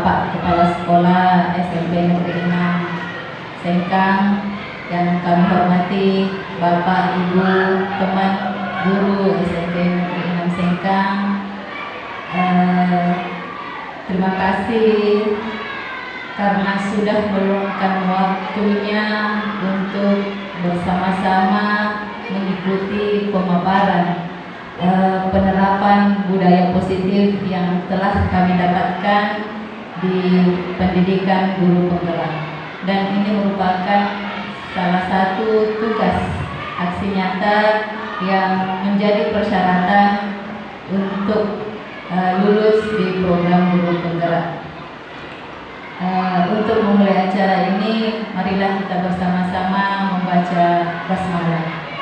Bapak Kepala Sekolah SMP Negeri 6 Sengkang, yang kami hormati Bapak, Ibu, teman guru SMP Negeri 6 Sengkang. Terima kasih karena sudah meluangkan waktunya untuk bersama-sama mengikuti pemaparan penerapan budaya positif yang telah kami dapatkan di pendidikan guru penggerak, dan ini merupakan salah satu tugas aksi nyata yang menjadi persyaratan untuk lulus di program guru penggerak. Untuk memulai acara ini, marilah kita bersama-sama membaca basmalah.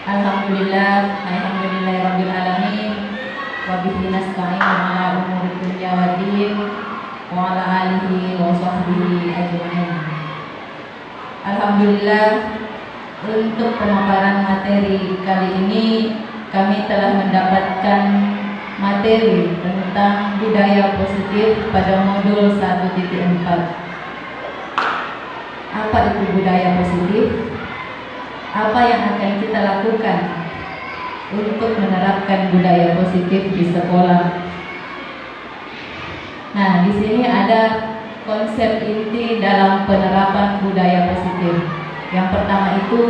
Alhamdulillahirabbil alamin, wa bihi nasta'in ala umuri dunya waddin, wa ala alihi wa sahbihi ajma'in. Alhamdulillah, untuk pemaparan materi kali ini kami telah mendapatkan materi tentang budaya positif pada modul 1.4. Apa itu budaya positif? Apa yang akan kita lakukan untuk menerapkan budaya positif di sekolah? Nah, di sini ada konsep inti dalam penerapan budaya positif. Yang pertama itu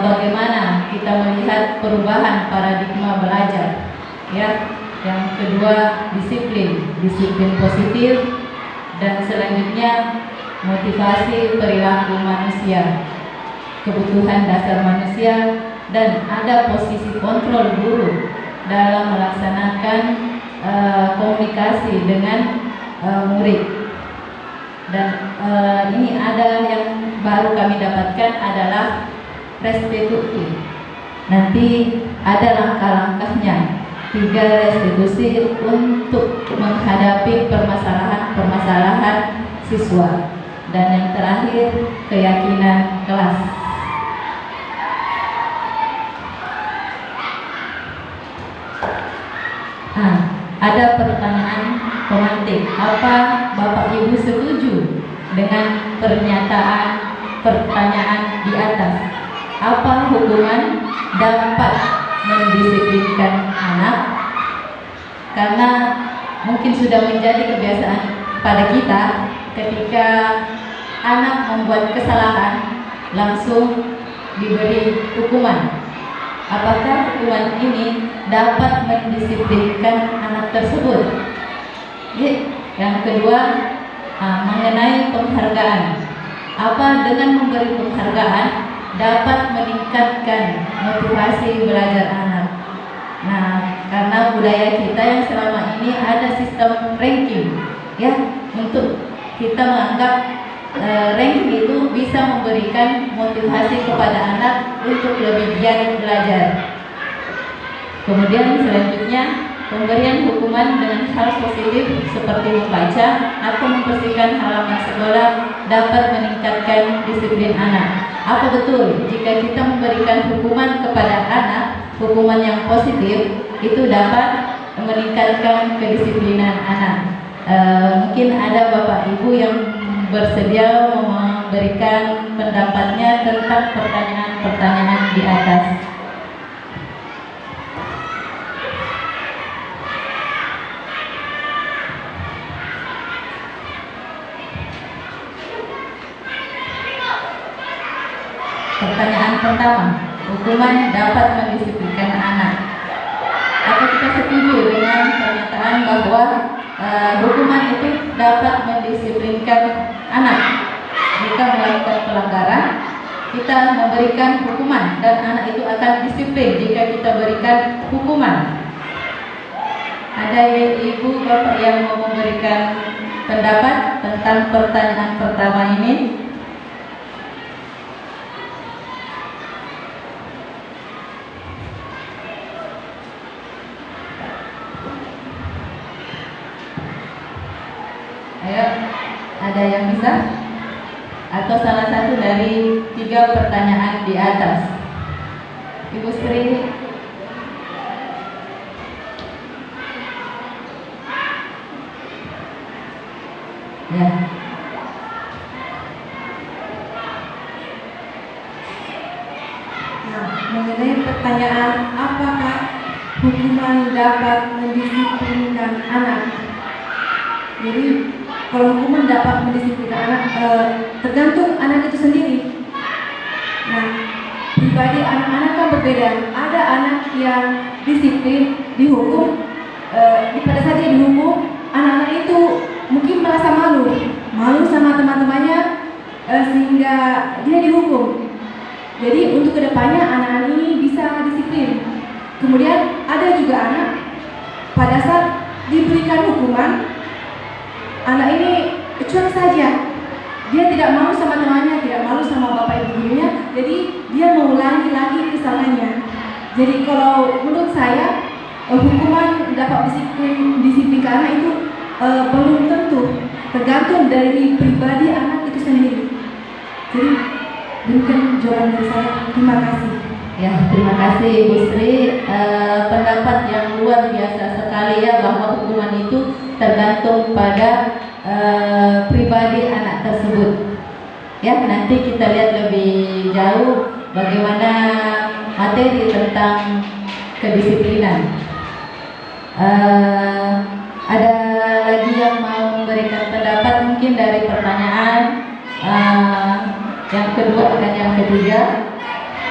bagaimana kita melihat perubahan paradigma belajar, ya. Yang kedua, disiplin positif, dan selanjutnya motivasi perilaku manusia, kebutuhan dasar manusia, dan ada posisi kontrol guru dalam melaksanakan komunikasi dengan murid. Dan ini ada yang baru kami dapatkan adalah restitusi. Nanti ada langkah-langkahnya, 3 restitusi untuk menghadapi permasalahan siswa, dan yang terakhir keyakinan kelas. Ada pertanyaan pemantik. Apa Bapak Ibu setuju dengan pertanyaan di atas? Apa hubungan dapat mendisiplinkan anak? Karena mungkin sudah menjadi kebiasaan pada kita, ketika anak membuat kesalahan langsung diberi hukuman. Apakah hukuman ini dapat mendisiplinkan anak tersebut? Yang kedua, mengenai penghargaan. Apa dengan memberi penghargaan dapat meningkatkan motivasi belajar anak? Nah, karena budaya kita yang selama ini ada sistem ranking, ya, untuk kita menganggap ranking itu bisa memberikan motivasi kepada anak untuk lebih giat belajar. Kemudian selanjutnya, pemberian hukuman dengan hal positif seperti membaca atau membersihkan halaman sekolah dapat meningkatkan disiplin anak. Apa betul jika kita memberikan hukuman kepada anak, hukuman yang positif itu dapat meningkatkan kedisiplinan anak? Mungkin ada Bapak Ibu yang bersedia memberikan pendapatnya tentang pertanyaan-pertanyaan di atas. Pertanyaan pertama, hukuman dapat mendisiplinkan anak. Apa kita setuju dengan pernyataan bahwa hukuman itu dapat mendisiplinkan anak? Jika melakukan pelanggaran, kita memberikan hukuman dan anak itu akan disiplin jika kita berikan hukuman. Ada ibu bapak yang mau memberikan pendapat tentang pertanyaan pertama ini? Ayo, ada yang bisa? Atau salah satu dari 3 pertanyaan di atas? Ibu Sri. Ya. Nah, mengenai pertanyaan apakah hukuman dapat mendisiplinkan anak. Jadi kalau hukuman dapat mendisiplinkan anak, tergantung anak itu sendiri. Nah, pribadi anak-anak kan berbeda. Ada anak yang disiplin, dihukum, pada saat dia dihukum, anak-anak itu mungkin merasa malu sama teman-temannya, sehingga dia dihukum. Jadi untuk kedepannya anak-anak ini bisa disiplin. Kemudian ada juga anak pada saat diberikan hukuman, anak ini cuek saja. Dia tidak malu sama temannya, tidak malu sama bapak ibu gurunya, jadi dia mengulangi lagi kesalahannya. Jadi kalau menurut saya hukuman dapat disiplin ke anak itu belum tentu, tergantung dari pribadi anak itu sendiri. Jadi demikian jawaban dari saya. Terima kasih. Ya, terima kasih Ibu Sri. Pendapat yang luar biasa sekali ya, bahwa hukuman itu tergantung pada pribadi anak tersebut. Ya, nanti kita lihat lebih jauh bagaimana materi tentang kedisiplinan. Ada lagi yang mau memberikan pendapat mungkin dari pertanyaan yang kedua dan yang ketiga?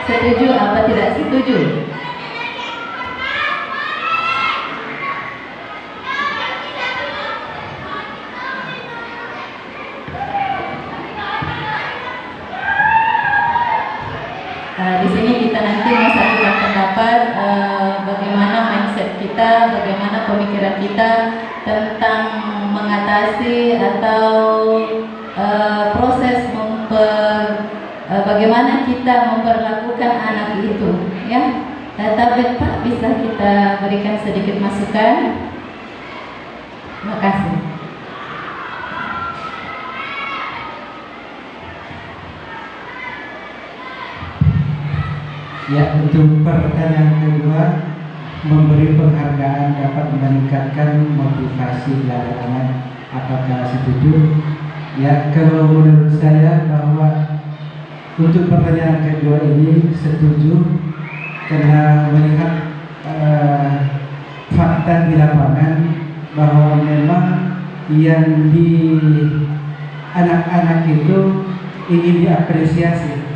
Setuju apa tidak setuju? Di sini kita nanti mengajukan pendapat bagaimana mindset kita, bagaimana pemikiran kita tentang mengatasi atau proses bagaimana kita memperlakukan anak itu, ya. Tapi Pak, bisa kita berikan sedikit masukan? Terima kasih. Ya, untuk pertanyaan kedua, memberi penghargaan dapat meningkatkan motivasi belajar anak. Apakah setuju? Ya, kalau menurut saya bahwa untuk pertanyaan kedua ini setuju, karena melihat fakta di lapangan bahwa memang yang di anak-anak itu ingin diapresiasi.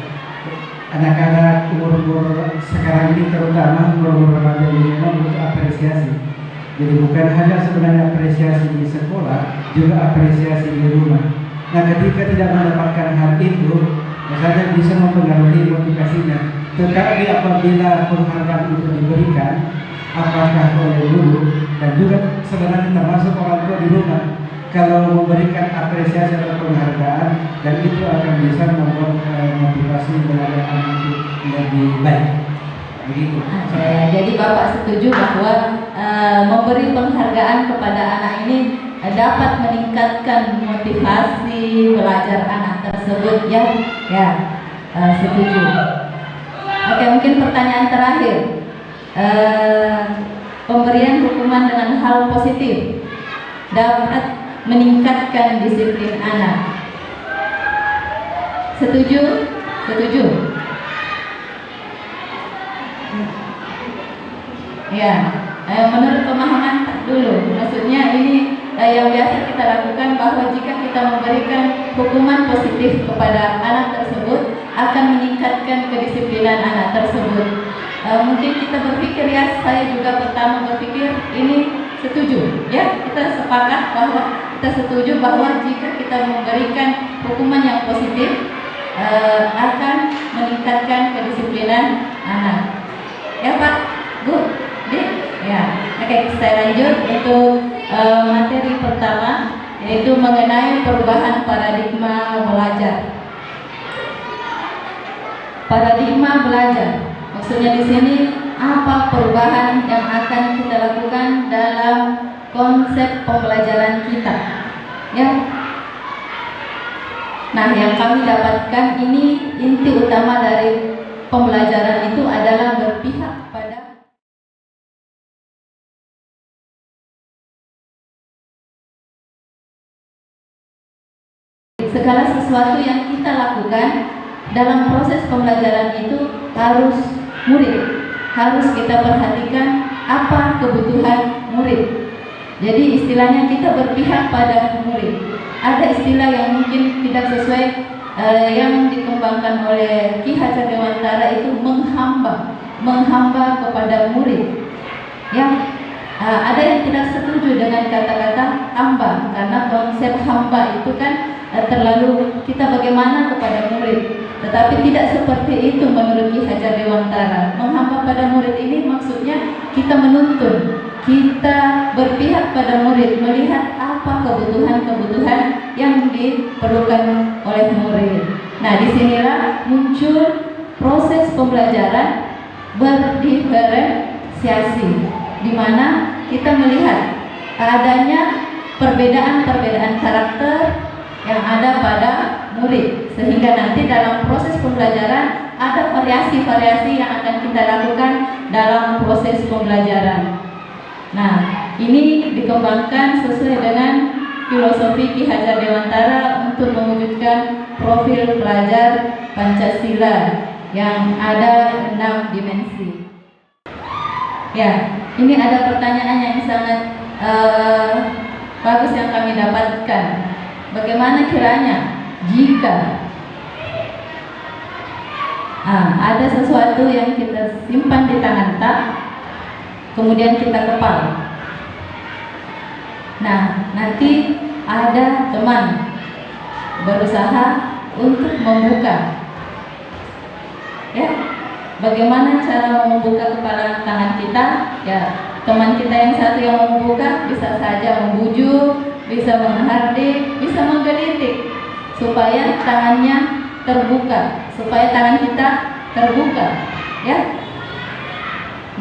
Anak-anak umur sekarang ini, terutama umur remaja ini, memang butuh apresiasi. Jadi bukan hanya sebenarnya apresiasi di sekolah, juga apresiasi di rumah. Nah, ketika tidak mendapatkan hal itu, misalnya bisa mempengaruhi motivasinya. Tetapi apabila penghargaan itu diberikan, apakah oleh guru dan juga sebenarnya termasuk orang tua di rumah, kalau memberikan apresiasi atau penghargaan, dan itu akan bisa membuat motivasi belajar anak itu lebih baik. Begitu. Jadi Bapak setuju bahwa memberi penghargaan kepada anak ini dapat meningkatkan motivasi belajar anak tersebut, ya? Ya, setuju. Oke, mungkin pertanyaan terakhir. Pemberian hukuman dengan hal positif dapat meningkatkan disiplin anak. Setuju? Setuju? Ya, menurut pemahaman dulu, maksudnya ini yang biasa kita lakukan, bahwa jika kita memberikan hukuman positif kepada anak tersebut akan meningkatkan kedisiplinan anak tersebut. Mungkin kita berpikir, ya, saya juga pertama berpikir ini setuju, ya, kita sepakat bahwa kita setuju bahwa jika kita memberikan hukuman yang positif akan meningkatkan kedisiplinan anak. Ya Pak, Bu, Dik, ya. Oke, saya lanjut untuk materi pertama, yaitu mengenai perubahan paradigma belajar. Paradigma belajar, maksudnya di sini apa perubahan yang akan kita lakukan dalam konsep pembelajaran kita, ya. Nah, yang kami dapatkan ini, inti utama dari pembelajaran itu adalah berpihak segala sesuatu yang kita lakukan dalam proses pembelajaran itu harus harus kita perhatikan apa kebutuhan murid. Jadi istilahnya kita berpihak pada murid. Ada istilah yang mungkin tidak sesuai yang dikembangkan oleh Ki Hajar Dewantara itu menghamba kepada murid. Ada yang tidak setuju dengan kata-kata hamba, karena konsep hamba itu kan terlalu kita bagaimana kepada murid. Tetapi tidak seperti itu menurut Ki Hajar Dewantara. Menghamba pada murid ini maksudnya kita menuntun, kita berpihak pada murid, melihat apa kebutuhan-kebutuhan yang diperlukan oleh murid. Nah, disinilah muncul proses pembelajaran berdiferensiasi, di mana kita melihat adanya perbedaan-perbedaan karakter yang ada pada murid, sehingga nanti dalam proses pembelajaran ada variasi-variasi yang akan kita lakukan dalam proses pembelajaran. Nah, ini dikembangkan sesuai dengan filosofi Ki Hajar Dewantara untuk mewujudkan profil pelajar Pancasila yang ada 6 dimensi. Ya, ini ada pertanyaan yang sangat bagus yang kami dapatkan. Bagaimana kiranya jika ada sesuatu yang kita simpan di tangan tak, kemudian kita kepal. Nah, nanti ada teman berusaha untuk membuka. Ya, bagaimana cara membuka kepala tangan kita? Ya, teman kita yang satu yang membuka bisa saja membujuk, bisa menghardik, bisa menggelitik supaya tangannya terbuka, supaya tangan kita terbuka, ya.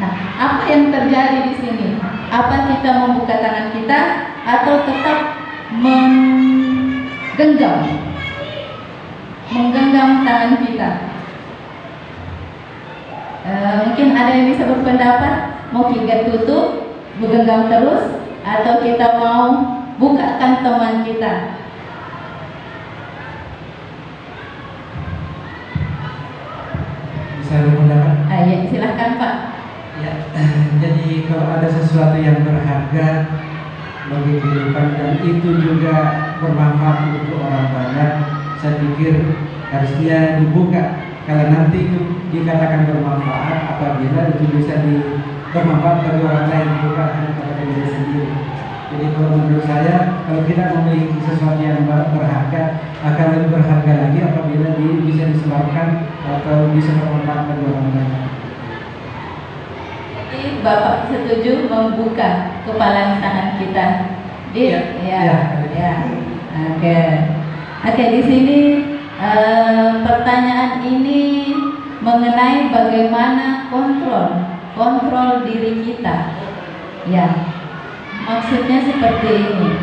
Nah, apa yang terjadi di sini? Apa kita membuka tangan kita atau tetap menggenggam tangan kita? Mungkin ada yang bisa berpendapat mau kita tutup, menggenggam terus, atau kita mau bukakan teman kita. Bisa berpendapat? Ya, silahkan Pak. Ya, jadi kalau ada sesuatu yang berharga bagi kehidupan dan itu juga bermanfaat untuk orang banyak, saya pikir harusnya dibuka. Kalau nanti itu dikatakan bermanfaat apabila itu bisa bermanfaat bagi orang lain, bukan hanya kepada diri sendiri. Jadi kalau menurut saya, kalau kita memiliki sesuatu yang berharga, akan lebih berharga lagi apabila bisa disebarkan atau bisa bermanfaat bagi orang lain. Jadi Bapak setuju membuka kepala tangan kita? Ya. Oke, di sini pertanyaan ini mengenai bagaimana kontrol diri kita. Ya, maksudnya seperti ini.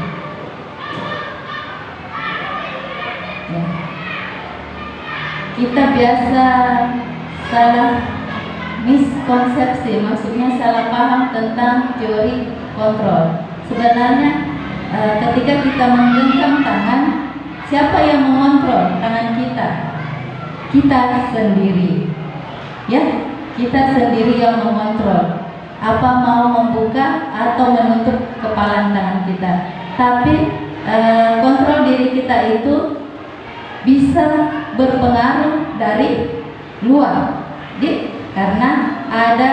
Ya. Kita biasa salah miskonsepsi, maksudnya salah paham tentang teori kontrol. Sebenarnya ketika kita menggenggam tangan, siapa yang mengontrol tangan kita? Kita sendiri. Ya, kita sendiri yang mengontrol apa mau membuka atau menutup kepala tangan kita. Tapi kontrol diri kita itu bisa berpengaruh dari luar. Karena ada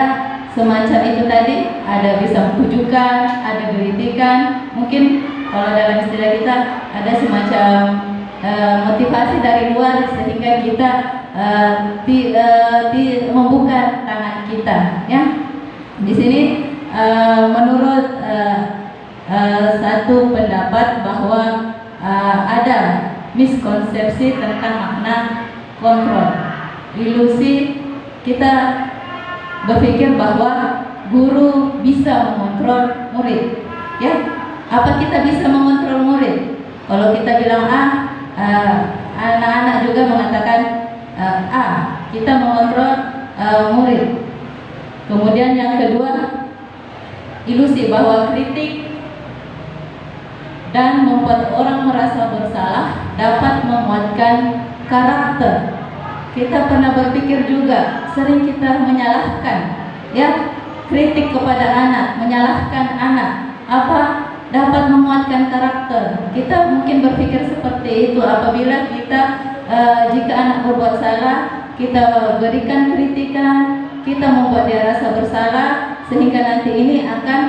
semacam itu tadi, ada bisa pujukan, ada gelitikan, mungkin kalau dalam istilah kita ada semacam motivasi dari luar sehingga kita membuka tangan kita, ya. Di sini menurut satu pendapat bahwa ada miskonsepsi tentang makna kontrol, ilusi. Kita berpikir bahwa guru bisa mengontrol murid, ya. Apa kita bisa mengontrol murid? Kalau kita bilang anak-anak juga mengatakan kita mengontrol murid. Kemudian yang kedua, ilusi bahwa kritik dan membuat orang merasa bersalah dapat menguatkan karakter. Kita pernah berpikir juga, sering kita menyalahkan, ya, kritik kepada anak, menyalahkan anak, apa dapat menguatkan karakter. Kita mungkin berpikir seperti itu apabila kita jika anak berbuat salah, kita berikan kritikan, kita membuat dia rasa bersalah, sehingga nanti ini akan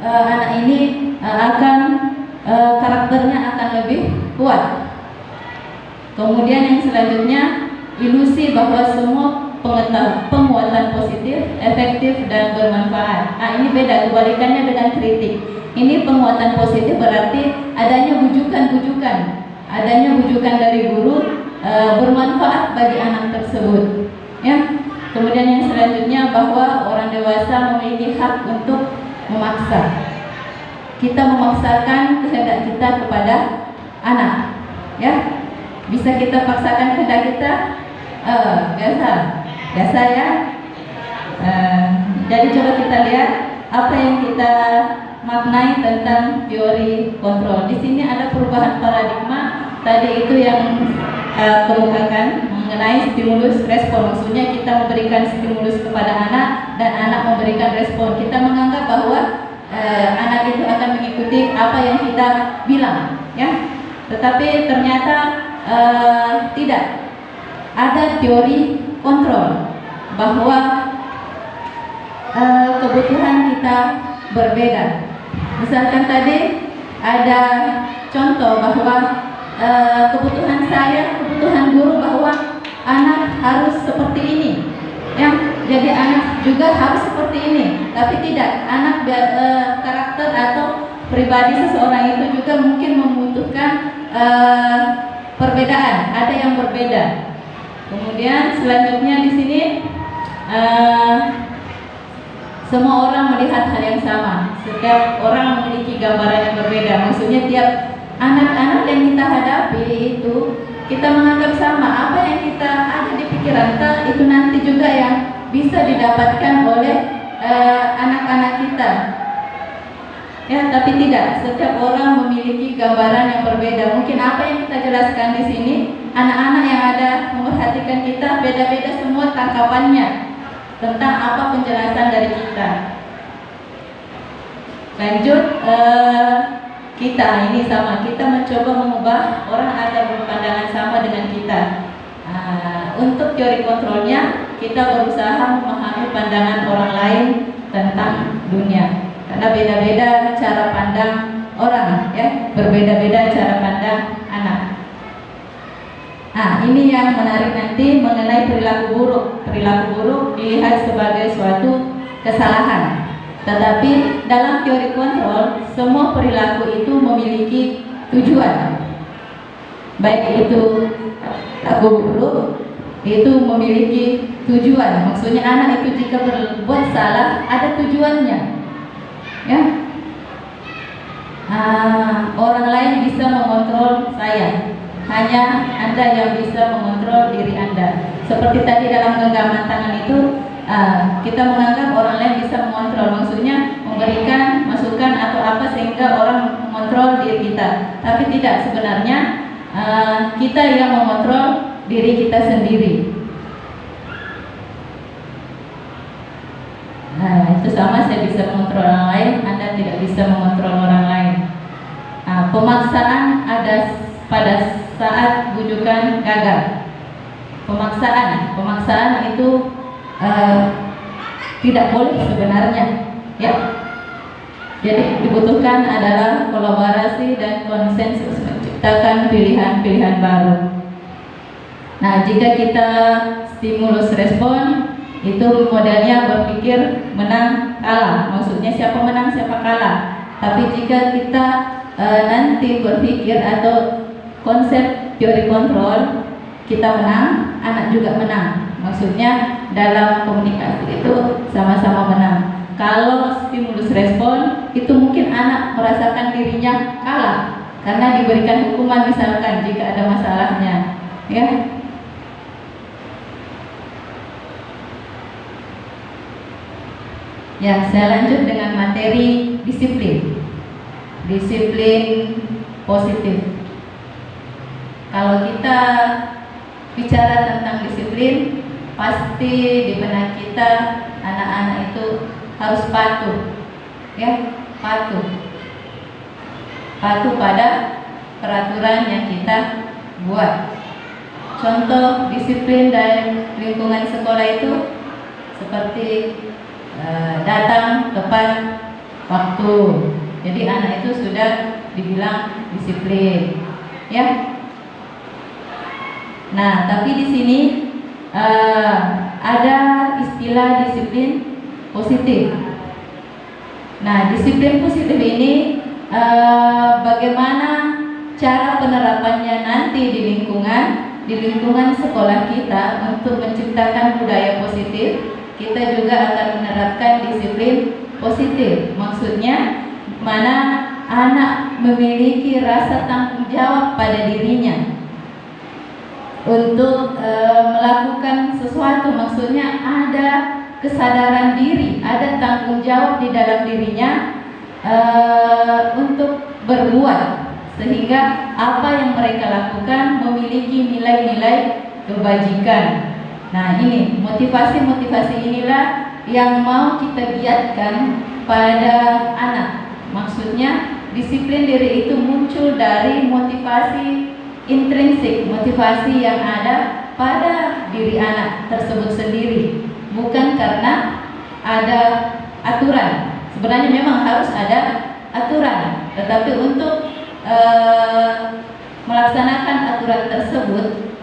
anak ini akan karakternya akan lebih kuat. Kemudian yang selanjutnya, ilusi bahwa semua penguatan positif, efektif dan bermanfaat. Ini beda, kebalikannya dengan kritik. Ini penguatan positif berarti adanya bujukan-bujukan, adanya bujukan dari guru bermanfaat bagi anak tersebut. Ya. Kemudian yang selanjutnya, bahwa orang dewasa memiliki hak untuk memaksa. Kita memaksakan kehendak kita kepada anak, ya. Bisa kita paksakan kehendak kita, biasa ya. Jadi coba kita lihat apa yang kita maknai tentang teori kontrol. Di sini ada perubahan paradigma. Tadi itu yang kemukakan mengenai stimulus respon. Maksudnya kita memberikan stimulus kepada anak dan anak memberikan respon. Kita menganggap bahwa anak itu akan mengikuti apa yang kita bilang, ya. Tetapi ternyata tidak. Ada teori kontrol bahwa kebutuhan kita berbeda. Misalkan tadi ada contoh bahwa kebutuhan saya, kebutuhan guru bahwa anak harus seperti ini, ya. Jadi anak juga harus seperti ini. Tapi tidak, anak karakter atau pribadi seseorang itu juga mungkin membutuhkan perbedaan. Ada yang berbeda. Kemudian selanjutnya di sini semua orang melihat hal yang sama. Setiap orang memiliki gambaran yang berbeda. Maksudnya tiap anak-anak yang kita hadapi itu kita menganggap sama. Apa yang kita ada di pikiran kita itu nanti juga yang bisa didapatkan oleh anak-anak kita. Ya, tapi tidak. Setiap orang memiliki gambaran yang berbeda. Mungkin apa yang kita jelaskan di sini, anak-anak yang ada memerhatikan kita beda-beda semua tangkapannya tentang apa penjelasan dari kita. Lanjut, kita ini sama. Kita mencoba mengubah orang agar berpandangan sama dengan kita. Untuk teori kontrolnya, kita berusaha memahami pandangan orang lain tentang dunia. Karena beda-beda cara pandang orang, ya, berbeda-beda cara pandang anak. Ini yang menarik nanti mengenai perilaku buruk. Perilaku buruk dilihat sebagai suatu kesalahan. Tetapi dalam teori kontrol, semua perilaku itu memiliki tujuan. Baik itu perilaku buruk, itu memiliki tujuan. Maksudnya anak itu jika berbuat salah ada tujuannya. Ya, orang lain bisa mengontrol saya, hanya Anda yang bisa mengontrol diri Anda. Seperti tadi dalam genggaman tangan itu, kita menganggap orang lain bisa mengontrol, maksudnya memberikan masukan atau apa sehingga orang mengontrol diri kita. Tapi tidak, sebenarnya kita yang mengontrol diri kita sendiri. Itu sama, saya bisa mengontrol orang lain, Anda tidak bisa mengontrol orang lain. Pemaksaan ada pada saat bujukan gagal. Pemaksaan itu tidak boleh sebenarnya, ya. Jadi dibutuhkan adalah kolaborasi dan konsensus menciptakan pilihan-pilihan baru. Nah, jika kita stimulus respon, itu modelnya berpikir menang kalah. Maksudnya siapa menang siapa kalah. Tapi jika kita nanti berpikir atau konsep teori kontrol, kita menang, anak juga menang. Maksudnya dalam komunikasi itu sama-sama menang. Kalau stimulus respon, itu mungkin anak merasakan dirinya kalah karena diberikan hukuman misalkan jika ada masalahnya, ya. Ya, saya lanjut dengan materi disiplin. Disiplin positif. Kalau kita bicara tentang disiplin, pasti di benak kita anak-anak itu harus patuh, ya, patuh pada peraturan yang kita buat. Contoh disiplin dari lingkungan sekolah itu seperti datang tepat waktu. Jadi anak itu sudah dibilang disiplin, ya. Nah, tapi di sini ada istilah disiplin positif. Nah, disiplin positif ini bagaimana cara penerapannya nanti di lingkungan sekolah kita untuk menciptakan budaya positif. Kita juga akan menerapkan disiplin positif. Maksudnya mana anak memiliki rasa tanggung jawab pada dirinya untuk melakukan sesuatu. Maksudnya ada kesadaran diri, ada tanggung jawab di dalam dirinya untuk berbuat, sehingga apa yang mereka lakukan memiliki nilai-nilai kebajikan. Nah, ini motivasi-motivasi inilah yang mau kita giatkan pada anak. Maksudnya disiplin diri itu muncul dari motivasi intrinsik, motivasi yang ada pada diri anak tersebut sendiri, bukan karena ada aturan. Sebenarnya memang harus ada aturan, tetapi untuk melaksanakan aturan tersebut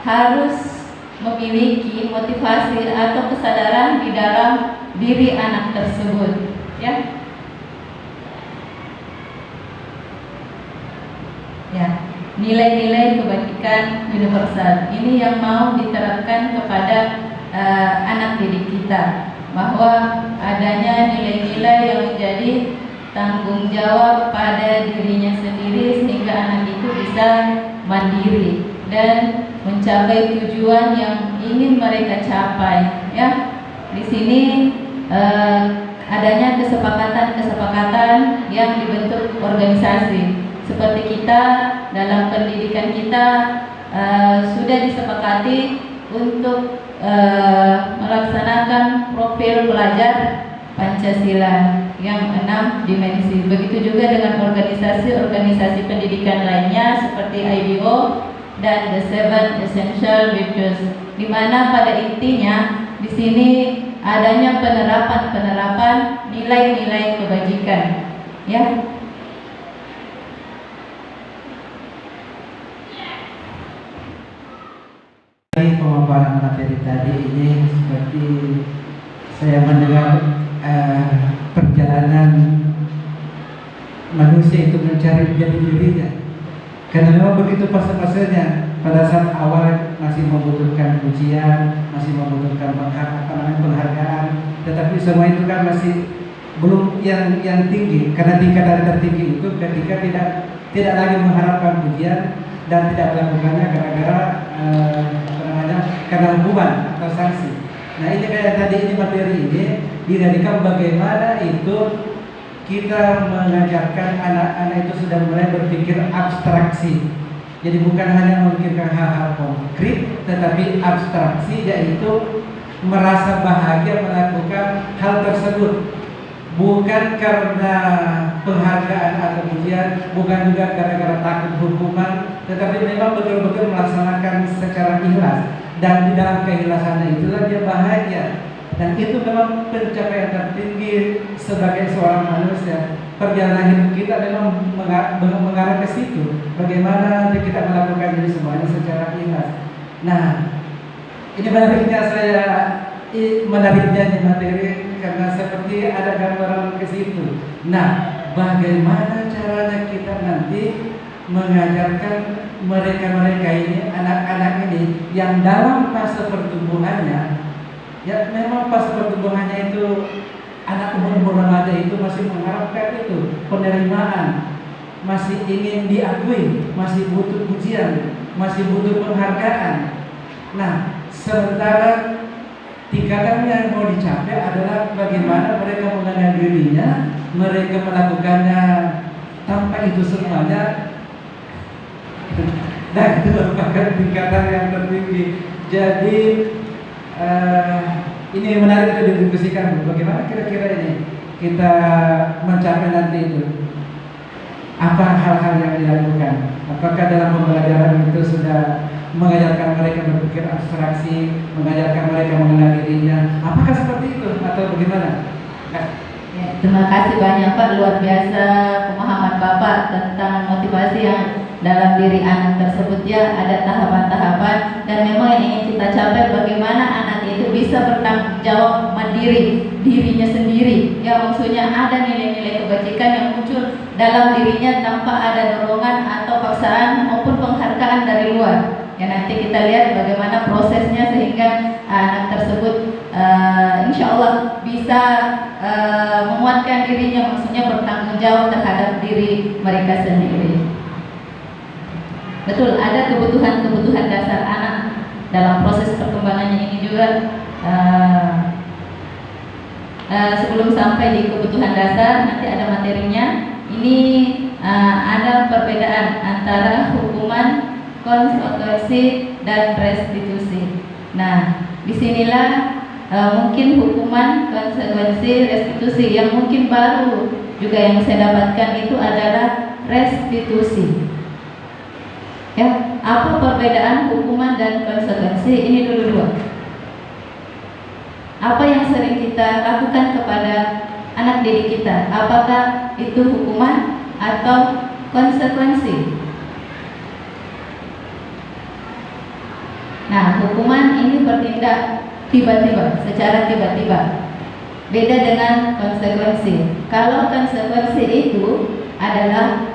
harus memiliki motivasi atau kesadaran di dalam diri anak tersebut, ya. Ya, nilai-nilai kebajikan universal ini yang mau diterapkan kepada anak didik kita, bahwa adanya nilai-nilai yang menjadi tanggung jawab pada dirinya sendiri, sehingga anak itu bisa mandiri dan mencapai tujuan yang ingin mereka capai, ya. Di sini adanya kesepakatan-kesepakatan yang dibentuk organisasi. Seperti kita dalam pendidikan kita sudah disepakati untuk melaksanakan profil pelajar Pancasila yang 6 dimensi. Begitu juga dengan organisasi-organisasi pendidikan lainnya seperti IBO dan The Seven Essential Virtues, di mana pada intinya di sini adanya penerapan nilai-nilai kebajikan, ya. Pemaparan materi tadi ini seperti saya mendengar perjalanan manusia itu mencari jati dirinya. Karena memang begitu fase-fasenya. Pada saat awal masih membutuhkan pujian, masih membutuhkan penghargaan, tetapi semua itu kan masih belum yang tinggi. Karena tingkatan tertinggi itu ketika tidak lagi mengharapkan pujian dan tidak melakukannya gara-gara karena hukuman atau sanksi. Nah, ini kayak tadi ini materi ini dijadikan bagaimana itu kita mengajarkan anak-anak itu sudah mulai berpikir abstraksi. Jadi bukan hanya memikirkan hal-hal konkret, tetapi abstraksi, yaitu merasa bahagia melakukan hal tersebut. Bukan karena penghargaan atau pujian, bukan juga gara-gara takut hukuman, tetapi memang betul-betul melaksanakan secara ikhlas. Dan di dalam keikhlasannya itulah dia bahagia. Dan itu memang pencapaian tertinggi sebagai seorang manusia. Perjalanan hidup kita memang mengarah ke situ. Bagaimana kita melakukan ini semuanya secara ikhlas. Nah, ini menariknya di materi karena seperti ada gambaran ke situ. Nah, bagaimana caranya kita nanti mengajarkan mereka ini, anak-anak ini yang dalam fase pertumbuhannya, ya memang fase pertumbuhannya itu anak umur remaja itu masih mengharapkan itu penerimaan, masih ingin diakui, masih butuh pujian, masih butuh penghargaan. Nah, sementara tingkatan yang mau dicapai adalah bagaimana mereka mengenal dirinya, mereka melakukannya tanpa itu semuanya dan itu merupakan tingkatan yang tertinggi. Jadi ini menarik untuk didiskusikan. Bagaimana kira-kira ini kita mencapai nanti itu? Apa hal-hal yang dilakukan? Apakah dalam pembelajaran itu sudah mengajarkan mereka berpikir abstraksi, mengajarkan mereka mengenal dirinya? Apakah seperti itu atau bagaimana? Ya, terima kasih banyak Pak, luar biasa pemahaman Bapak tentang motivasi yang dalam diri anak tersebut. Ya, ada tahapan-tahapan dan memang yang ingin kita capai bagaimana anak itu bisa bertanggung jawab mandiri dirinya sendiri. Ya, maksudnya ada nilai-nilai kebajikan yang muncul dalam dirinya tanpa ada dorongan atau paksaan maupun penghargaan dari luar. Ya, nanti kita lihat bagaimana prosesnya sehingga anak tersebut insya Allah bisa menguatkan dirinya, maksudnya bertanggung jawab terhadap diri mereka sendiri. Betul, ada kebutuhan-kebutuhan dasar anak dalam proses perkembangannya ini juga. Sebelum sampai di kebutuhan dasar, nanti ada materinya. Ini ada perbedaan antara hukuman, konsekuensi, dan restitusi. Nah, disinilah mungkin hukuman, konsekuensi, restitusi. Yang mungkin baru juga yang saya dapatkan itu adalah restitusi. Ya, apa perbedaan hukuman dan konsekuensi? Ini dulu. Apa yang sering kita lakukan kepada anak didik kita? Apakah itu hukuman atau konsekuensi? Nah, hukuman ini bertindak tiba-tiba, secara tiba-tiba. Beda dengan konsekuensi. Kalau konsekuensi itu adalah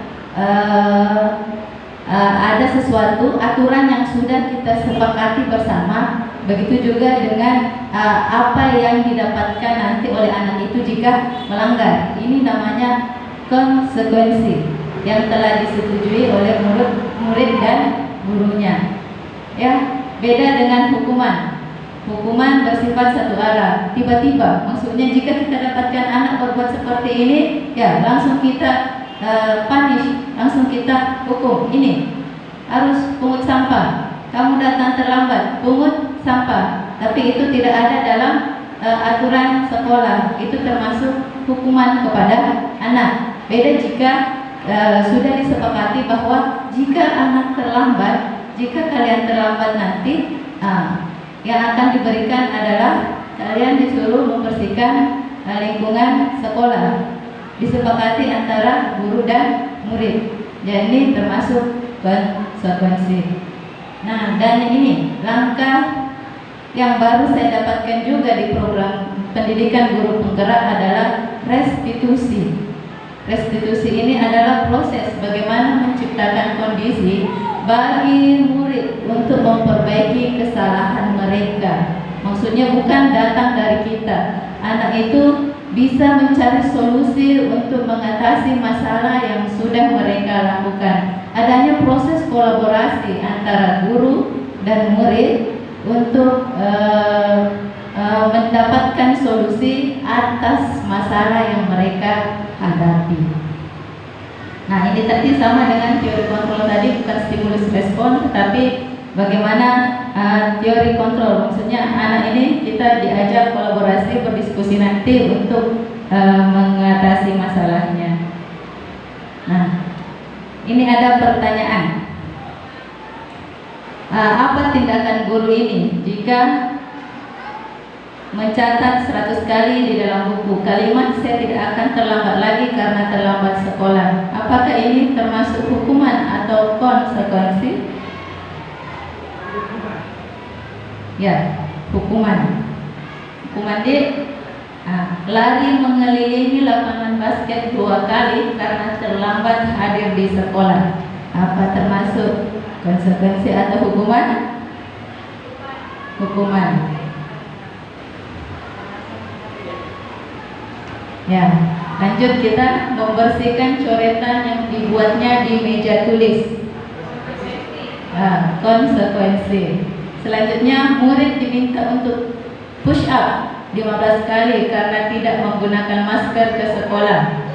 ada sesuatu aturan yang sudah kita sepakati bersama. Begitu juga dengan apa yang didapatkan nanti oleh anak itu jika melanggar. Ini namanya konsekuensi yang telah disetujui oleh murid dan gurunya. Ya, beda dengan hukuman. Hukuman bersifat satu arah, tiba-tiba. Maksudnya jika kita dapatkan anak berbuat seperti ini, ya langsung kita punish, langsung kita hukum. Ini harus pungut sampah. Kamu datang terlambat, pungut sampah. Tapi itu tidak ada dalam aturan sekolah. Itu termasuk hukuman kepada anak. Beda jika sudah disepakati bahwa jika anak terlambat, jika kalian terlambat nanti, yang akan diberikan adalah kalian disuruh membersihkan lingkungan sekolah. Disepakati antara guru dan murid. Jadi termasuk konsekuensi. Nah, dan ini langkah yang baru saya dapatkan juga di program pendidikan guru penggerak adalah restitusi. Restitusi ini adalah proses bagaimana menciptakan kondisi bagi murid untuk memperbaiki kesalahan mereka. Maksudnya bukan datang dari kita. Anak itu bisa mencari solusi untuk mengatasi masalah yang sudah mereka lakukan. Adanya proses kolaborasi antara guru dan murid untuk mendapatkan solusi atas masalah yang mereka hadapi. Nah, ini tadi sama dengan teori kontrol tadi, bukan stimulus respon, tetapi bagaimana teori kontrol. Maksudnya anak ini kita diajak kolaborasi, berdiskusi nanti untuk mengatasi masalahnya. Nah, ini ada pertanyaan. Apa tindakan guru ini jika mencatat 100 kali di dalam buku kalimat saya tidak akan terlambat lagi karena terlambat sekolah? Apakah ini termasuk hukuman atau konsekuensi? Ya, hukuman. Hukuman lari mengelilingi lapangan basket 2 kali karena terlambat hadir di sekolah. Apa termasuk konsekuensi atau hukuman? Hukuman. Ya, lanjut kita membersihkan coretan yang dibuatnya di meja tulis. Konsekuensi. Selanjutnya murid diminta untuk push up 15 kali karena tidak menggunakan masker ke sekolah.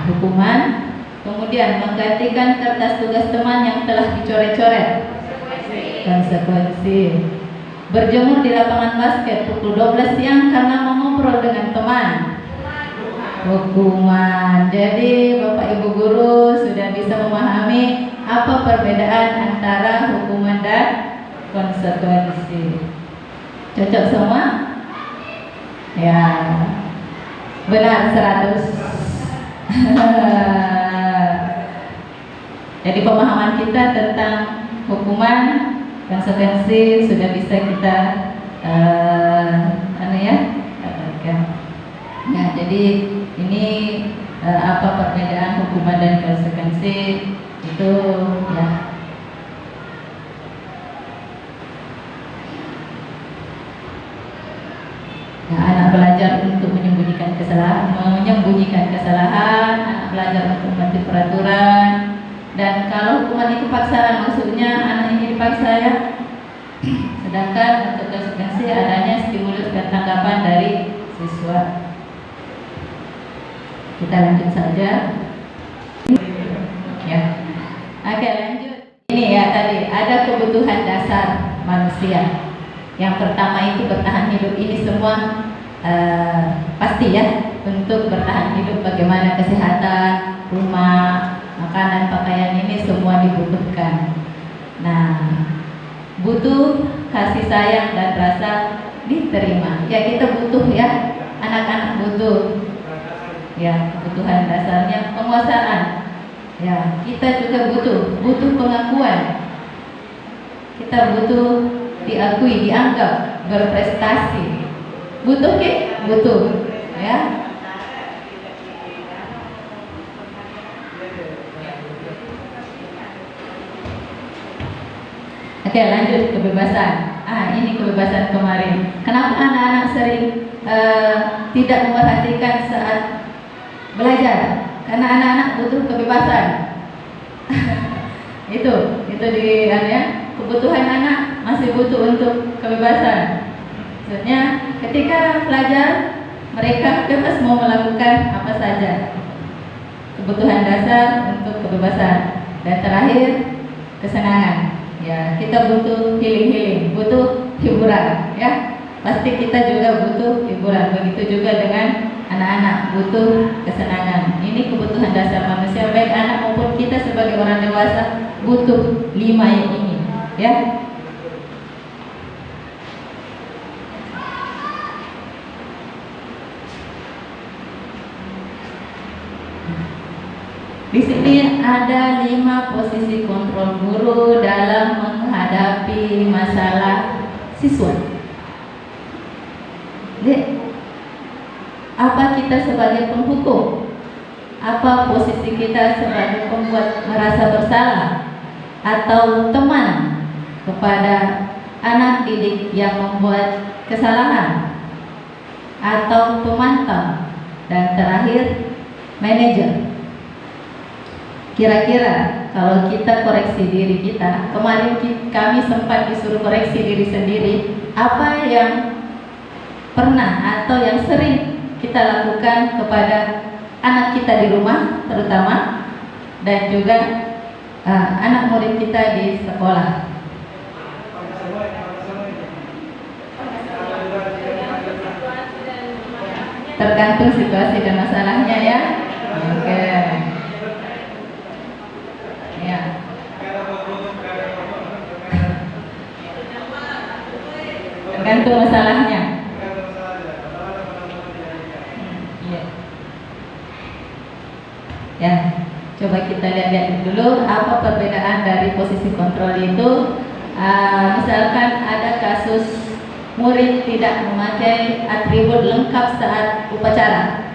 Hukuman. Kemudian menggantikan kertas tugas teman yang telah dicoret-coret. Konsekuensi. Berjemur di lapangan basket pukul 12 siang karena mengobrol dengan teman. Hukuman. Jadi Bapak Ibu guru sudah bisa memahami apa perbedaan antara hukuman dan konsekuensi. Cocok semua? Ya. Benar 100. Jadi pemahaman kita tentang hukuman, konsekuensi sudah bisa kita dapatkan. Ya, jadi ini apa perbedaan hukuman dan konsekuensi itu ya. Nah, anak belajar untuk menyembunyikan kesalahan, anak belajar untuk mematuhi peraturan. Dan kalau hukuman itu paksaan, maksudnya anak ini dipaksa ya. Sedangkan untuk konsekuensi adanya stimulus dan tanggapan dari siswa. Kita lanjut saja. Ya. Oke, lanjut. Ini ya tadi ada kebutuhan dasar manusia. Yang pertama itu bertahan hidup. Ini semua pasti ya, untuk bertahan hidup bagaimana kesehatan, rumah, makanan, pakaian, ini semua dibutuhkan. Nah, butuh kasih sayang dan rasa diterima. Ya, kita butuh ya, anak-anak butuh. Ya, kebutuhan dasarnya penguasaan. Ya, kita juga butuh pengakuan. Kita butuh diakui, dianggap berprestasi. Butuh ke? Butuh. Ya. Oke, lanjut kebebasan. Ini kebebasan kemarin. Kenapa anak-anak sering tidak memperhatikan saat belajar? Karena anak-anak butuh kebebasan. itu di ya, kebutuhan anak masih butuh untuk kebebasan. Maksudnya ketika belajar mereka bebas mau melakukan apa saja. Kebutuhan dasar untuk kebebasan. Dan terakhir kesenangan. Ya, kita butuh healing, butuh hiburan ya. Pasti kita juga butuh hiburan. Begitu juga dengan anak-anak butuh kesenangan. Ini kebutuhan dasar manusia, baik anak maupun kita sebagai orang dewasa butuh 5 yang ini ya. Di sini ada 5 posisi kontrol guru dalam menghadapi masalah siswa. Jadi, apa kita sebagai penghukum? Apa posisi kita sebagai pembuat merasa bersalah atau teman kepada anak didik yang membuat kesalahan, atau pemantau, dan terakhir manajer? Kira-kira kalau kita koreksi diri kita, kemarin kami sempat disuruh koreksi diri sendiri, apa yang pernah atau yang sering kita lakukan kepada anak kita di rumah terutama, dan juga anak murid kita di sekolah. Tergantung situasi dan masalahnya ya. Oke. Ya. Tergantung masalahnya. Ya, coba kita lihat dulu apa perbedaan dari posisi kontrol itu. Misalkan ada kasus murid tidak memakai atribut lengkap saat upacara.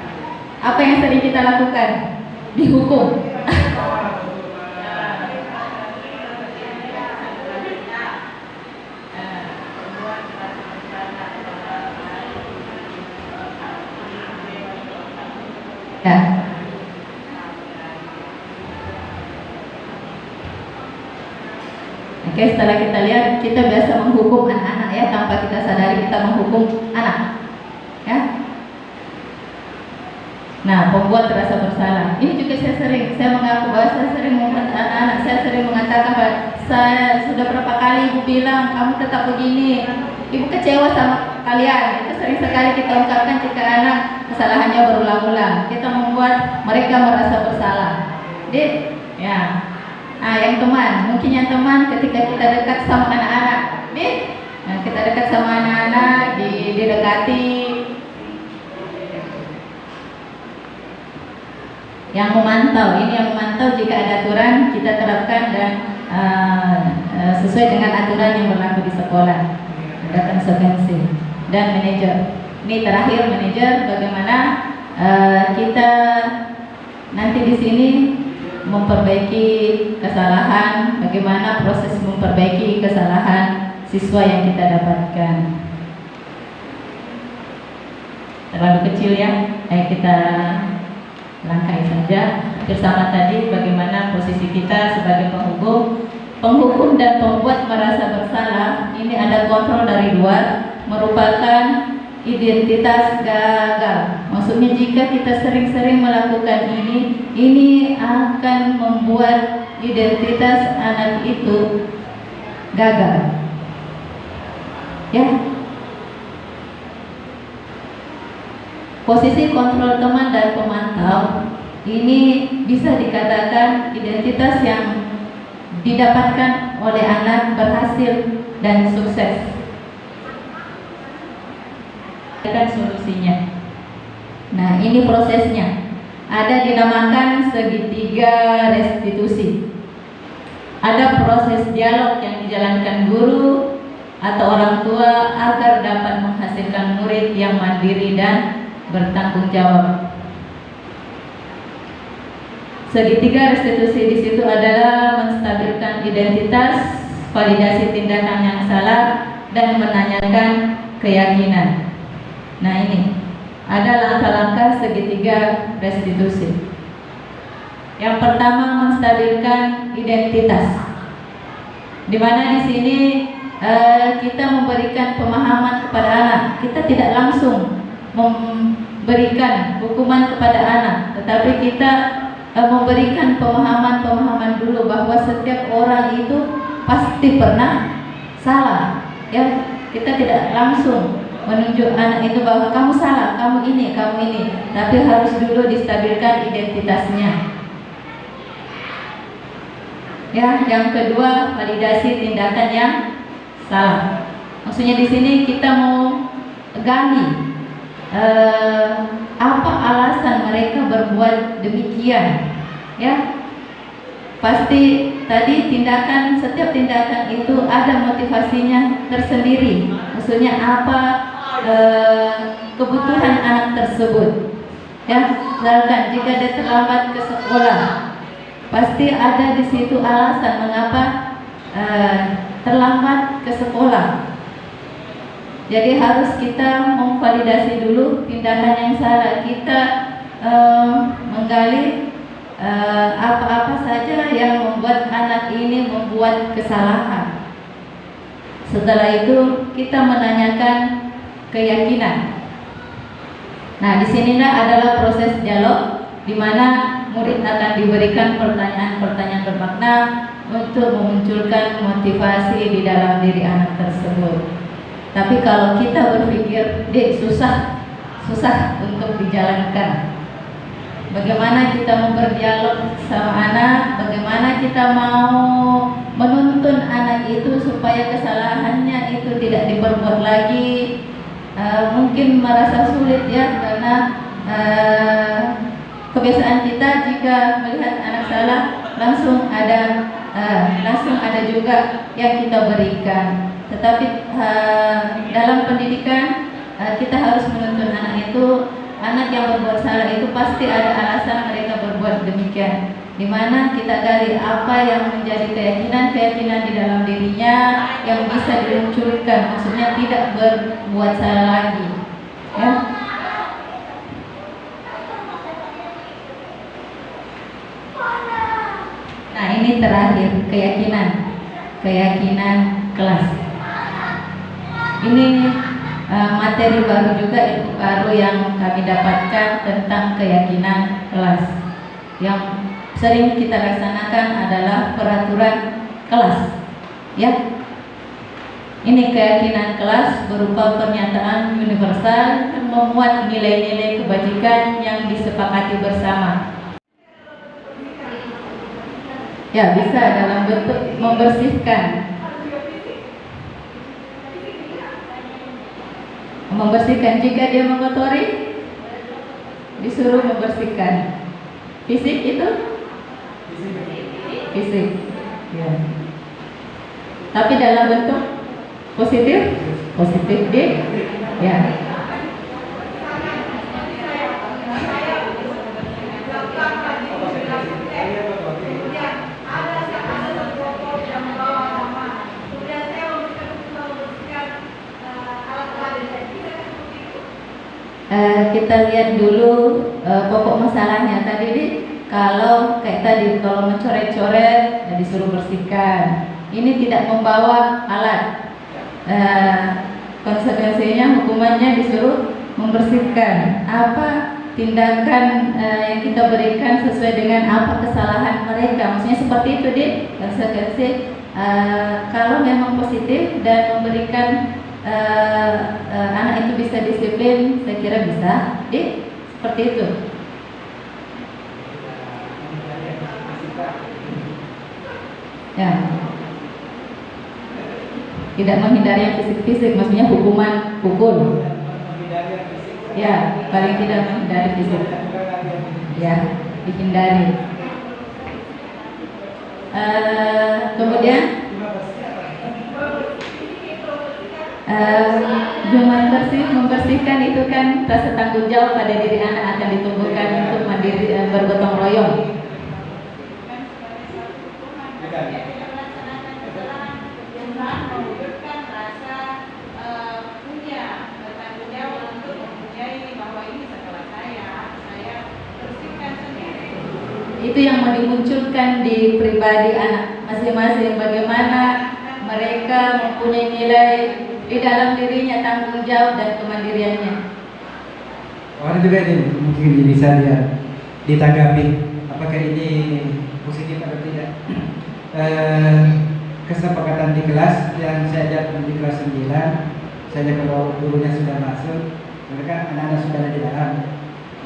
Apa yang sering kita lakukan? Dihukum. Ya. Oke, setelah kita lihat, kita biasa menghukum anak-anak ya, tanpa kita sadari kita menghukum anak. Ya. Nah, pembuat rasa bersalah. Ini juga saya mengaku bahwa saya sering membuat anak-anak, saya sering mengatakan bahwa saya sudah berapa kali ibu bilang kamu tetap begini. Ibu kecewa sama kalian. Itu sering sekali kita ungkapkan jika anak kesalahannya berulang-ulang. Kita membuat mereka merasa bersalah. Jadi, ya. Nah, yang teman, mungkin yang teman ketika kita dekat sama anak-anak, nah, kita dekat sama anak-anak, didekati. Yang memantau, ini yang memantau jika ada aturan kita terapkan dan sesuai dengan aturan yang berlaku di sekolah. Ada konsekuensi. Dan manajer. Ini terakhir manajer, bagaimana kita nanti di sini memperbaiki kesalahan, bagaimana proses memperbaiki kesalahan siswa yang kita dapatkan. Terlalu kecil ya, ayo kita langkai saja. Bersama tadi bagaimana posisi kita sebagai penghukum dan pembuat merasa bersalah. Ini ada kontrol dari luar, merupakan identitas gagal. Maksudnya jika kita sering-sering melakukan ini akan membuat identitas anak itu gagal. Ya. Posisi kontrol teman dan pemantau ini bisa dikatakan identitas yang didapatkan oleh anak berhasil dan sukses. Dan solusinya. Nah, ini prosesnya. Ada dinamakan segitiga restitusi. Ada proses dialog yang dijalankan guru atau orang tua agar dapat menghasilkan murid yang mandiri dan bertanggung jawab. Segitiga restitusi di situ adalah menstabilkan identitas, validasi tindakan yang salah, dan menanyakan keyakinan. Nah, ini ada langkah-langkah segitiga restitusi. Yang pertama, menstabilkan identitas. Di mana di sini kita memberikan pemahaman kepada anak. Kita tidak langsung memberikan hukuman kepada anak, tetapi kita memberikan pemahaman dulu bahwa setiap orang itu pasti pernah salah. Ya, kita tidak langsung menunjuk anak itu bahwa kamu salah, kamu ini, tapi harus dulu distabilkan identitasnya. Ya, yang kedua, validasi tindakan yang salah. Maksudnya di sini kita mau gali apa alasan mereka berbuat demikian. Ya, pasti tadi setiap tindakan itu ada motivasinya tersendiri. Maksudnya apa kebutuhan anak tersebut. Ya, misalkan jika dia terlambat ke sekolah, pasti ada di situ alasan mengapa terlambat ke sekolah. Jadi harus kita memvalidasi dulu tindakan yang salah. Kita menggali apa-apa saja yang membuat anak ini membuat kesalahan. Setelah itu kita menanyakan keyakinan. Nah, di sinilah adalah proses dialog di mana murid akan diberikan pertanyaan-pertanyaan bermakna untuk memunculkan motivasi di dalam diri anak tersebut. Tapi kalau kita berpikir, susah untuk dijalankan. Bagaimana kita mau berdialog sama anak, bagaimana kita mau menuntun anak itu supaya kesalahannya itu tidak diperbuat lagi. Mungkin merasa sulit ya, karena kebiasaan kita jika melihat anak salah langsung ada juga yang kita berikan. Tetapi dalam pendidikan kita harus menuntun anak itu, anak yang berbuat salah itu pasti ada alasan mereka berbuat demikian. Di mana kita gali apa yang menjadi keyakinan di dalam dirinya yang bisa dimunculkan, maksudnya tidak berbuat salah lagi. Ya. Nah, ini terakhir, keyakinan kelas. Ini materi baru juga, ilmu baru yang kami dapatkan tentang keyakinan kelas. Yang sering kita laksanakan adalah peraturan kelas. Ya, ini keyakinan kelas berupa pernyataan universal yang memuat nilai-nilai kebajikan yang disepakati bersama. Ya, bisa dalam bentuk membersihkan. Membersihkan jika dia mengotori, disuruh membersihkan. Fisik itu? Fisik. Ya. Tapi dalam bentuk positif? Positif D. Ya. Kita lihat dulu pokok masalahnya tadi di kalau kayak tadi kalau mencoret-coret disuruh bersihkan. Ini tidak membawa alat. Konsekuensinya hukumannya disuruh membersihkan. Apa tindakan yang kita berikan sesuai dengan apa kesalahan mereka? Maksudnya seperti itu di konsekuensi. Kalau memang positif dan memberikan anak itu bisa disiplin, saya kira bisa, seperti itu. Ya, tidak menghindari yang fisik-fisik, maksudnya hukuman pukul. Ya, paling tidak menghindari fisik. Ya, dihindari. Kemudian Jumat bersih, membersihkan itu kan rasa tanggung jawab pada diri anak akan ditumbuhkan untuk mandiri, bergotong royong. Itu yang mau dimunculkan di pribadi anak masing-masing, bagaimana mereka mempunyai nilai di dalam dirinya, tanggung jawab dan kemandiriannya. Orang juga ini mungkin bisa dia ditanggapi apakah ini positif atau tidak. Kesepakatan di kelas yang saya lihat di kelas 9, saya kalau gurunya sudah masuk, mereka anak-anak sudah ada di dalam.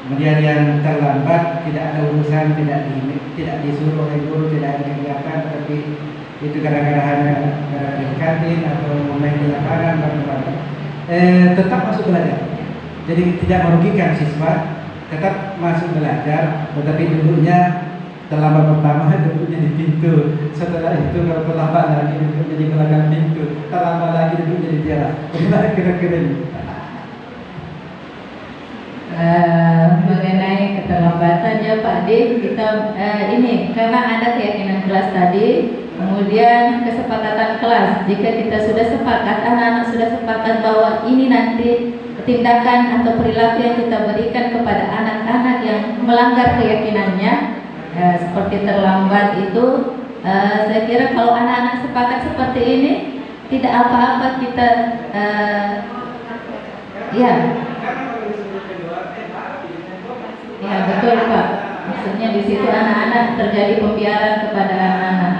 Kemudian yang terlambat tidak ada urusan, tidak disuruh oleh guru, tidak ada kegiatan, tapi itu gara-gara hanya di kantin atau main di lapangan tetap masuk belajar. Jadi tidak merugikan siswa, tetap masuk belajar, tetapi duduknya terlambat pertama duduknya di pintu, setelah itu kalau terlambat lagi duduknya di belakang pintu, terlambat lagi duduknya di teras. Bagaimana kira-kira ini? Mengenai keterlambatan ya Pak D, kita ini karena ada keyakinan kelas tadi, kemudian kesepakatan kelas. Jika kita sudah sepakat, anak-anak sudah sepakat bahwa ini nanti tindakan atau perilaku yang kita berikan kepada anak-anak yang melanggar keyakinannya, seperti terlambat itu, saya kira kalau anak-anak sepakat seperti ini, tidak apa-apa kita ya betul Pak. Maksudnya di situ anak-anak terjadi pembiaran kepada anak-anak.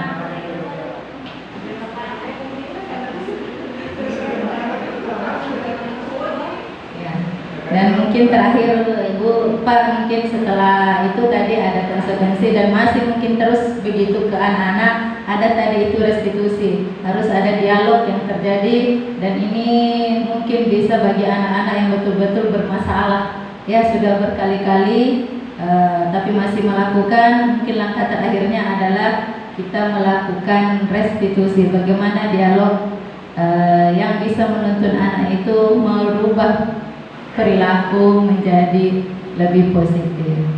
Ya. Dan mungkin terakhir Ibu Pak, mungkin setelah itu tadi ada konsekuensi dan masih mungkin terus begitu ke anak-anak, ada tadi itu restitusi, harus ada dialog yang terjadi, dan ini mungkin bisa bagi anak-anak yang betul-betul bermasalah. Ya sudah berkali-kali tapi masih melakukan, mungkin langkah terakhirnya adalah kita melakukan restitusi. Bagaimana dialog yang bisa menuntun anak itu merubah perilaku menjadi lebih positif.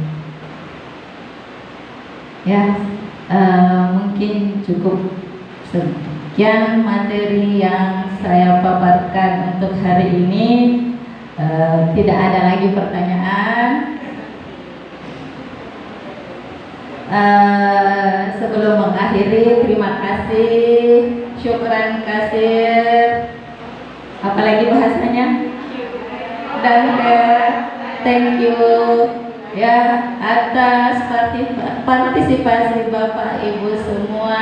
Ya, mungkin cukup sekian materi yang saya paparkan untuk hari ini. Tidak ada lagi pertanyaan. Sebelum mengakhiri, terima kasih, syukran kasir. Apalagi bahasanya? dan thank you ya atas partisipasi Bapak Ibu semua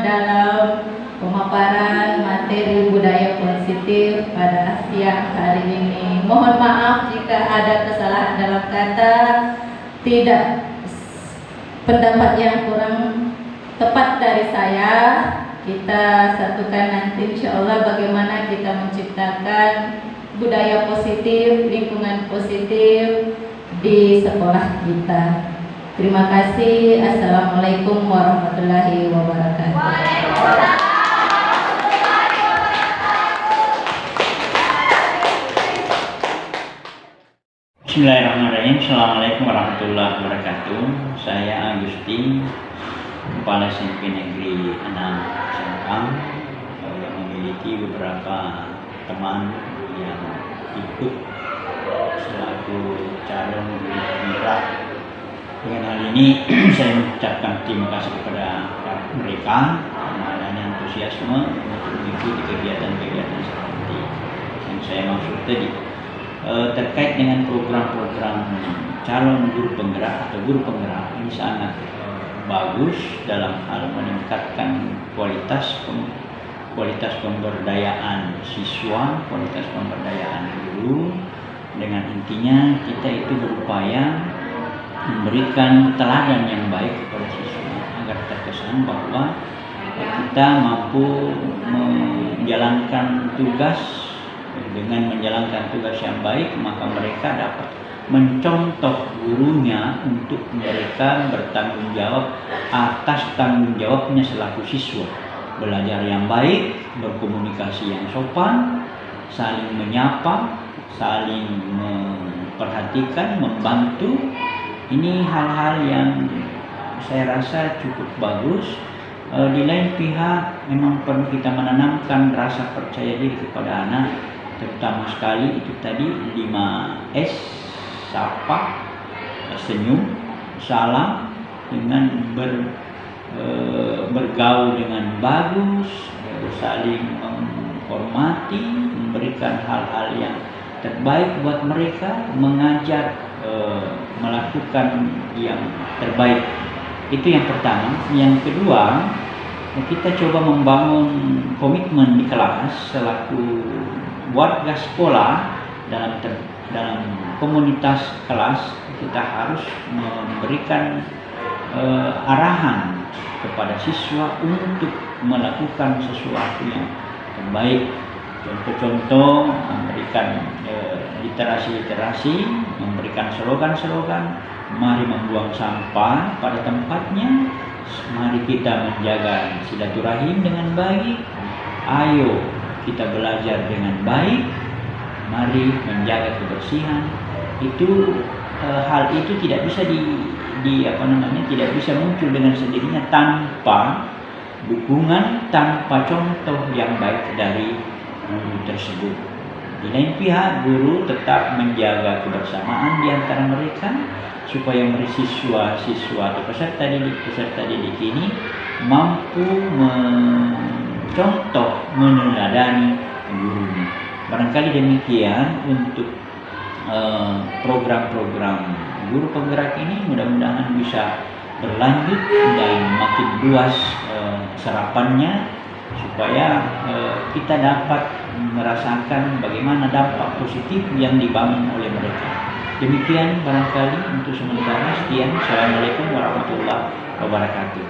dalam pemaparan materi budaya positif pada siang hari ini. Mohon maaf jika ada kesalahan dalam kata, tidak pendapat yang kurang tepat dari saya. Kita satukan nanti insya Allah bagaimana kita menciptakan budaya positif, lingkungan positif di sekolah kita. Terima kasih. Assalamualaikum warahmatullahi wabarakatuh. Bismillahirrahmanirrahim. Assalamualaikum warahmatullahi wabarakatuh. Saya Agustin, Kepala SMP Negeri 6 Sengkang, yang memiliki beberapa teman yang ikut selaku calon mitra. Dengan hal ini saya mengucapkan terima kasih kepada mereka karena adanya antusiasme untuk mengikuti kegiatan-kegiatan seperti yang saya maksud tadi. Terkait dengan program-program calon guru penggerak atau guru penggerak ini sangat bagus dalam hal meningkatkan kualitas pemberdayaan siswa, kualitas pemberdayaan guru, dengan intinya kita itu berupaya memberikan teladan yang baik kepada siswa agar terkesan bahwa kita mampu menjalankan tugas. Dengan menjalankan tugas yang baik, maka mereka dapat mencontoh gurunya untuk mereka bertanggung jawab atas tanggung jawabnya selaku siswa. Belajar yang baik, berkomunikasi yang sopan, saling menyapa, saling memperhatikan, membantu. Ini hal-hal yang saya rasa cukup bagus. Di lain pihak memang perlu kita menanamkan rasa percaya diri kepada anak, terutama sekali itu tadi 5S, sapa, senyum, salam, dengan bergaul dengan bagus, saling menghormati, memberikan hal-hal yang terbaik buat mereka, mengajar melakukan yang terbaik. Itu yang pertama. Yang kedua, kita coba membangun komitmen di kelas selaku warga sekolah dalam komunitas kelas. Kita harus memberikan arahan kepada siswa untuk melakukan sesuatu yang terbaik. Contoh-contoh memberikan literasi-literasi, memberikan slogan-slogan, mari membuang sampah pada tempatnya, mari kita menjaga silaturahim dengan baik, ayo kita belajar dengan baik, mari menjaga kebersihan. Itu hal itu tidak bisa tidak bisa muncul dengan sendirinya tanpa dukungan, tanpa contoh yang baik dari guru tersebut. Di lain pihak, guru tetap menjaga kebersamaan di antara mereka supaya siswa-siswa atau peserta didik ini mampu mencontoh, meneladani gurunya. Barangkali demikian untuk program-program guru penggerak ini, mudah-mudahan bisa berlanjut dan makin luas serapannya supaya kita dapat merasakan bagaimana dampak positif yang dibangun oleh mereka. Demikian barangkali untuk sementara. Sekian. Assalamualaikum warahmatullahi wabarakatuh.